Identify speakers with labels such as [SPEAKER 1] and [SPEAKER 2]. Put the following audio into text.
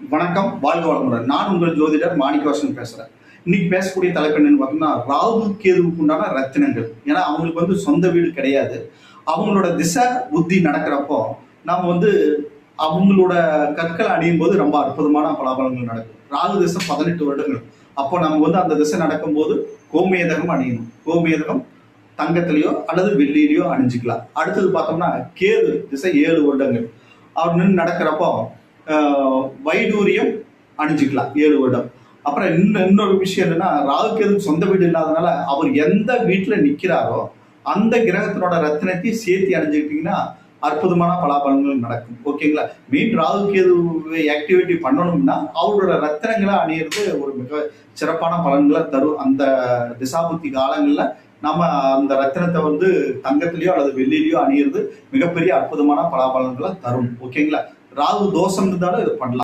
[SPEAKER 1] வணக்கம், வாழ்க வளமுடன். நான் உங்கள் ஜோதிடர் மாணிக்கவாசன் பேசுறேன். இன்னைக்கு பேசக்கூடிய தலைப்பு என்னன்னு பார்த்தோம்னா, ராகு கேதுவுக்கு உண்டான ரத்தினங்கள். ஏன்னா அவங்களுக்கு சொந்த வீடு கிடையாது. அவங்களோட திசை புத்தி நடக்கிறப்போ நாம அவங்களோட கற்களை அணியும் போது ரொம்ப அற்புதமான பலாபலங்கள் நடக்கும். ராகு திசை 18 வருடங்கள். அப்போ நம்ம அந்த திசை நடக்கும்போது கோமேதகம் அணியணும். கோமேதகம் தங்கத்திலேயோ அல்லது வெள்ளியிலையோ அணிஞ்சிக்கலாம். அடுத்தது பார்த்தோம்னா கேது திசை 7 வருடங்கள். அவர் நின்று நடக்கிறப்போ வைடூரியம் அணிஞ்சிக்கலாம் 7 வருடம். அப்புறம் இன்னொரு விஷயம் என்னன்னா, ராகுக்கு எதுவும் சொந்த வீடு இல்லாதனால அவர் எந்த வீட்டில் நிற்கிறாரோ அந்த கிரகத்தினோட ரத்தினத்தை சேர்த்து அணிஞ்சுக்கிட்டீங்கன்னா அற்புதமான பலாபலன்கள் நடக்கும். ஓகேங்களா? மீன் ராகுக்கு எது ஆக்டிவிட்டி பண்ணணும்னா அவரோட ரத்தினங்களை அணியிறது ஒரு மிக சிறப்பான பலன்களை தரும். அந்த திசாபுத்தி காலங்களில் நம்ம அந்த ரத்தினத்தை தங்கத்திலேயோ அல்லது வெள்ளியிலையோ அணியிறது மிகப்பெரிய அற்புதமான பலாபலன்களை தரும். ஓகேங்களா? ராகு தோஷம் இருந்தாலும் இதை பண்ணலாம்.